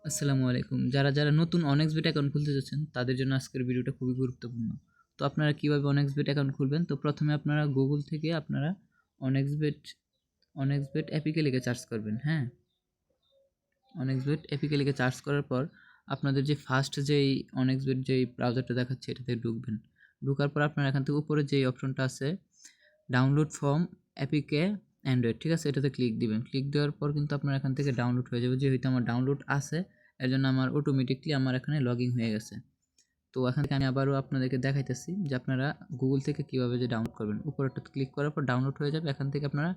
আসসালামু আলাইকুম। যারা নতুন অনেক্সবেট অ্যাকাউন্ট খুলতে যাচ্ছেন তাদের জন্য আজকের ভিডিওটা খুবই গুরুত্বপূর্ণ। তো আপনারা কিভাবে অনেক্সবেট অ্যাকাউন্ট খুলবেন? তো প্রথমে আপনারা গুগল থেকে আপনারা অনেক্সবেট অনেক্সবেট অ্যাপিকে লিখে সার্চ করবেন, হ্যাঁ? অনেক্সবেট অ্যাপিকে লিখে সার্চ করার পর আপনাদের যে ফার্স্ট যেই অনেক্সবেট যেই ব্রাউজারটা দেখাচ্ছে এটাতে ঢুকবেন। ঢোকার পর আপনারা এখান থেকে উপরে যেই অপশনটা আছে ডাউনলোড ফ্রম অ্যাপিকে অ্যান্ড্রয়েড, ঠিক আছে? এটাতে ক্লিক দিবেন। ক্লিক দেওয়ার পর কিন্তু আপনার এখান থেকে ডাউনলোড হয়ে যাবে। যেহেতু আমার ডাউনলোড আছে এর জন্য আমার অটোমেটিকলি আমার এখানে লগ ইন হয়ে গেছে। তো এখান থেকে আমি আবারও আপনাদেরকে দেখাইতেছি যে আপনারা গুগল থেকে কীভাবে যে ডাউনলোড করবেন। উপরেরটা ক্লিক করার পর ডাউনলোড হয়ে যাবে। এখান থেকে আপনারা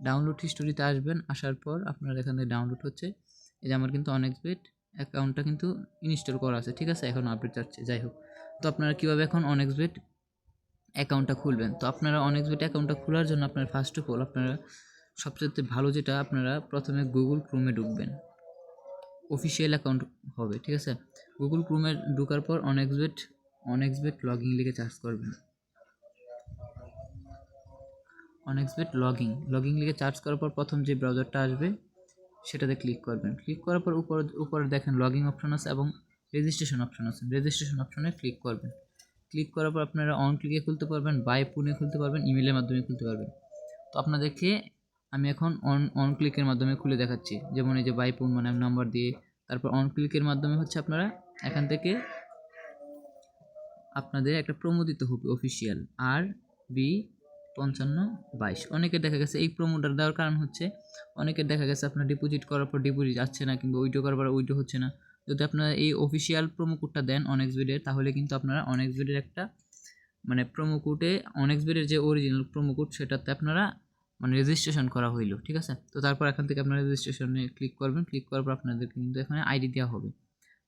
ডাউনলোড হিস্টোরিতে আসবেন। আসার পর আপনারা এখান থেকে ডাউনলোড হচ্ছে। এই যে আমার কিন্তু অনেক্সবেট অ্যাকাউন্টটা কিন্তু ইনস্টল করা আছে, ঠিক আছে? এখন আপডেট যাচ্ছে, যাই হোক। তো আপনারা কীভাবে এখন অনেক্সবেট অ্যাকাউন্টটা খুলবেন? তো আপনারা অনেক্সবেট অ্যাকাউন্টটা খোলার জন্য আপনারা ফার্স্ট অফ অল আপনারা সবচেয়ে ভালো যেটা আপনারা প্রথমে গুগল ক্রোমে ঢুকবেন। অফিসিয়াল অ্যাকাউন্ট হবে, ঠিক আছে? গুগল ক্রোমে ঢোকার পর অনেক্সবেট লগইন লিখে সার্চ করবেন। অনেক্সবেট লগইন লিখে সার্চ করার পর প্রথম যে ব্রাউজারটা আসবে সেটাতে ক্লিক করবেন। ক্লিক করার পর উপরে দেখেন লগইন অপশন আছে এবং রেজিস্ট্রেশন অপশন আছে। রেজিস্ট্রেশন অপশনে ক্লিক করবেন। ক্লিক করার পর আপনারা অন ক্লিকে খুলতে পারবেন, বাই ফোনে খুলতে পারবেন, ইমেলের মাধ্যমে খুলতে পারবেন। তো আপনাদেরকে আমি এখন অন ক্লিকের মাধ্যমে খুলে দেখাচ্ছি। যেমন এই যে বাই ফোন মানে নাম্বার দিয়ে, তারপর অন ক্লিকের মাধ্যমে হচ্ছে আপনারা এখান থেকে আপনাদের একটা প্রোমো দিতে হবে অফিসিয়াল RB5522। অনেকের দেখা গেছে এই প্রোমোটা দেওয়ার কারণ হচ্ছে অনেকের দেখা গেছে আপনার ডিপোজিট করার পর ডিপোজিট আসছে না, কিংবা উইথড্র করার পর উইথড্র হচ্ছে না। যদি আপনারা এই অফিসিয়াল প্রোমো কোডটা দেন অনেক্সবেটের, তাহলে কিন্তু আপনারা অনেক্সবেটের একটা মানে প্রোমো কোডে অনেক্সবেটের যে অরিজিনাল প্রোমো কোড সেটাতে আপনারা মানে রেজিস্ট্রেশন করা হইলো, ঠিক আছে? তো তারপর এখান থেকে আপনারা রেজিস্ট্রেশনে ক্লিক করবেন। ক্লিক করার পর আপনাদেরকে কিন্তু এখানে আইডি দেওয়া হবে।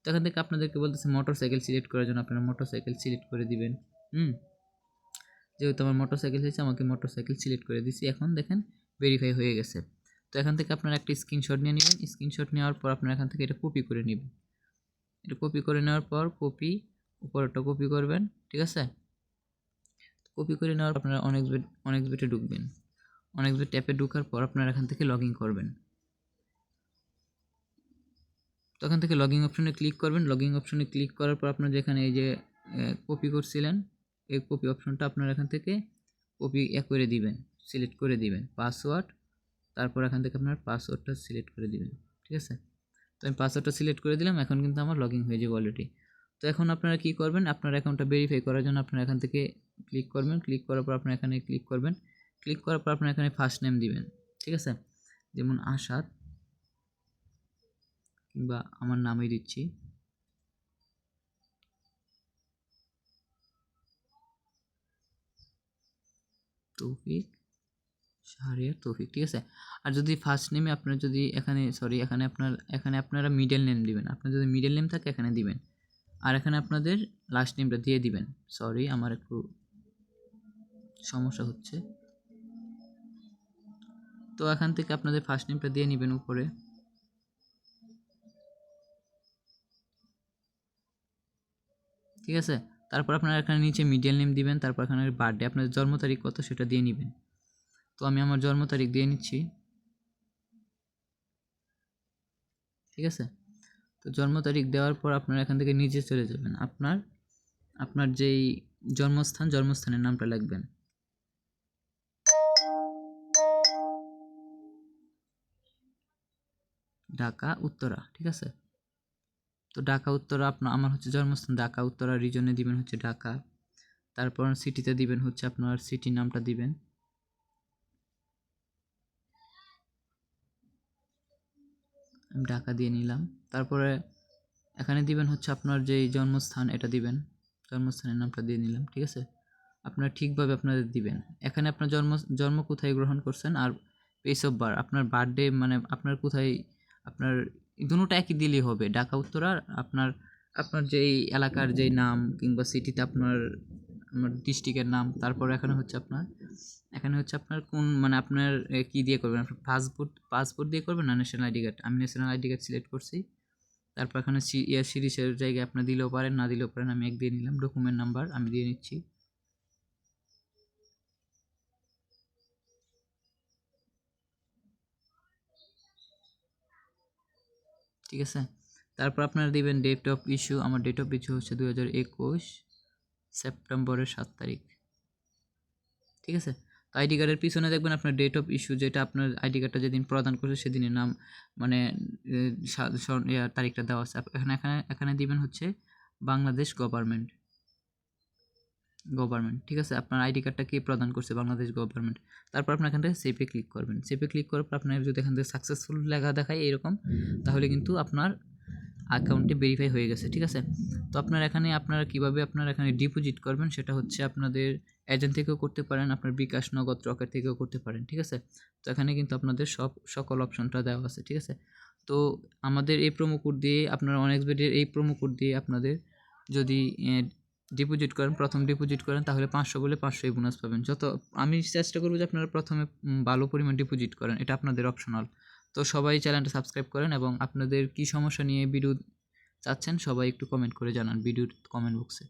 তো এখান থেকে আপনাদেরকে বলতেছে মোটরসাইকেল সিলেক্ট করার জন্য আপনারা মোটরসাইকেল সিলেক্ট করে দিবেন। যেহেতু আমার মোটরসাইকেল হয়েছে আমাকে মোটরসাইকেল সিলেক্ট করে দিছি। এখন দেখেন ভেরিফাই হয়ে গেছে। তো এখান থেকে আপনারা একটা স্ক্রিনশট নিয়ে নেবেন। স্ক্রিনশট নেওয়ার পর আপনারা এখান থেকে এটা কপি করে নেবেন। এটা কপি করে নেওয়ার পর উপরটা কপি করবেন, ঠিক আছে? কপি করে নেওয়ার পর আপনারা অনেক্সবেটে ঢুকবেন। অনেক্সবেট অ্যাপে ঢোকার পর আপনারা এখান থেকে লগ ইন করবেন। তো এখান থেকে লগইন অপশনে ক্লিক করবেন। লগইন অপশনে ক্লিক করার পর আপনারা যেখানে এই যে কপি করছিলেন এই কপি অপশনটা আপনারা এখান থেকে কপি করে দিবেন, সিলেক্ট করে দিবেন পাসওয়ার্ড। তারপর এখান থেকে আপনার পাসওয়ার্ডটা সিলেক্ট করে দিবেন, ঠিক আছে? তো আমি পাসওয়ার্ডটা সিলেক্ট করে দিলাম। এখন কিন্তু আমার লগইন হয়ে যাবে অলরেডি। তো এখন আপনারা কি করবেন? আপনার অ্যাকাউন্টটা ভেরিফাই করার জন্য আপনারা এখান থেকে ক্লিক করবেন। ক্লিক করার পর আপনারা এখানে ক্লিক করবেন। ক্লিক করার পর আপনারা এখানে ফার্স্ট নেম দিবেন, ঠিক আছে? যেমন আশাদ, কিংবা আমার নামই দিচ্ছি। তৌফিক, শাহরিয়ার তৌফিক, ঠিক আছে? আর যদি ফার্স্ট নেমে আপনার যদি এখানে আপনারা মিডল নেম দিবেন। আপনার যদি মিডল নেম থাকে এখানে দিবেন। আর এখানে আপনাদের লাস্ট নেমটা দিয়ে দিবেন। সরি, আমার একটু সমস্যা হচ্ছে। তো এখান থেকে আপনাদের ফার্স্ট নেমটা দিয়ে নেবেন উপরে। ঠিক আছে? তারপর আপনারা এখানে নিচে মিডল নেম দিবেন। তারপর এখানে বার্থডে, আপনাদের জন্ম তারিখ কত সেটা দিয়ে নেবেন। তো আমি আমার জন্ম তারিখ দিয়ে নিচ্ছি, ঠিক আছে? তো জন্ম তারিখ দেওয়ার পর আপনারা এখান থেকে নিচে চলে যাবেন। আপনার যেই জন্মস্থানের নামটা লিখবেন। ঢাকা উত্তরা, ঠিক আছে? তো ঢাকা উত্তরা আমার হচ্ছে জন্মস্থান ঢাকা উত্তরা, রিজনে দিবেন হচ্ছে ঢাকা। তারপর সিটিতে দিবেন হচ্ছে আপনার সিটির নামটা দিবেন। আমি ঢাকা দিয়ে নিলাম। তারপরে এখানে দিবেন হচ্ছে আপনার যেই জন্মস্থান এটা দিবেন। জন্মস্থানের নামটা দিয়ে নিলাম, ঠিক আছে? আপনারা ঠিকভাবে আপনাদের দিবেন। এখানে আপনার জন্ম কোথায় গ্রহণ করছেন আর প্লেস অফ বার্থ, আপনার বার্থডে মানে আপনার কোথায়, আপনার দুটোটা একই দিলেই হবে। ঢাকা উত্তরার আপনার যেই এলাকার যেই নাম, কিংবা সিটিতে আপনার ডিস্ট্রিক্টের নাম। তারপর এখানে হচ্ছে আপনার কোন মানে আপনার কি দিয়ে করবেন? আপনার পাসপোর্ট দিয়ে করবেন না ন্যাশনাল আইডি কার্ড? আমি ন্যাশনাল আইডি কার্ড সিলেক্ট করছি। তারপর এখানে সিরিজের জায়গায় আপনার দিলেও পারেন, না দিলেও পারেন। আমি এক দিয়ে নিলাম। ডকুমেন্ট নাম্বার আমি দিয়ে নিচ্ছি। ঠিক আছে? তারপর আপনারা দিবেন ডেট অফ ইস্যু। আমার ডেট অফ ইস্যু হচ্ছে 2021 সেপ্টেম্বরের 7 তারিখ, ঠিক আছে। তো আইডি কার্ডের পিছনে দেখবেন আপনার ডেট অফ ইস্যু, যেটা আপনার আইডি কার্ডটা যেদিন প্রদান করছে সেদিনের নাম, মানে তারিখটা দেওয়া আছে। এখানে এখানে এখানে দিবেন হচ্ছে বাংলাদেশ গভর্নমেন্ট, ঠিক আছে। আপনার আইডি কার্ডটা কে প্রদান করছে, বাংলাদেশ গভর্নমেন্ট। তারপর আপনার এখান থেকে সেভে ক্লিক করবেন। সেভে ক্লিক করার পর আপনার যদি এখান থেকে সাকসেসফুল লেখা দেখায় এরকম, তাহলে কিন্তু আপনার অ্যাকাউন্টটি ভেরিফাই হয়ে গেছে, ঠিক আছে। তো আপনারা কীভাবে আপনারা এখানে ডিপোজিট করবেন সেটা হচ্ছে আপনাদের এজেন্ট থেকেও করতে পারেন, আপনার বিকাশ, নগদ, রকেট থেকেও করতে পারেন, ঠিক আছে। তো এখানে কিন্তু আপনাদের সকল অপশনটা দেওয়া আছে, ঠিক আছে। তো আমাদের এই প্রোমো কোড দিয়ে, আপনারা অনেক্সবেটের এই প্রোমো কোড দিয়ে আপনাদের যদি ডিপোজিট করেন, প্রথম ডিপোজিট করেন, তাহলে 500 বলে 500 বোনাস পাবেন। আমি চেষ্টা করবো যে আপনারা প্রথমে ভালো পরিমাণ ডিপোজিট করেন, এটা আপনাদের অপশনাল। তো সবাই চ্যানেলটা সাবস্ক্রাইব করেন এবং আপনাদের কী সমস্যা নিয়ে ভিডিও চাচ্ছেন সবাই একটু কমেন্ট করে জানান ভিডিওর কমেন্ট বক্সে।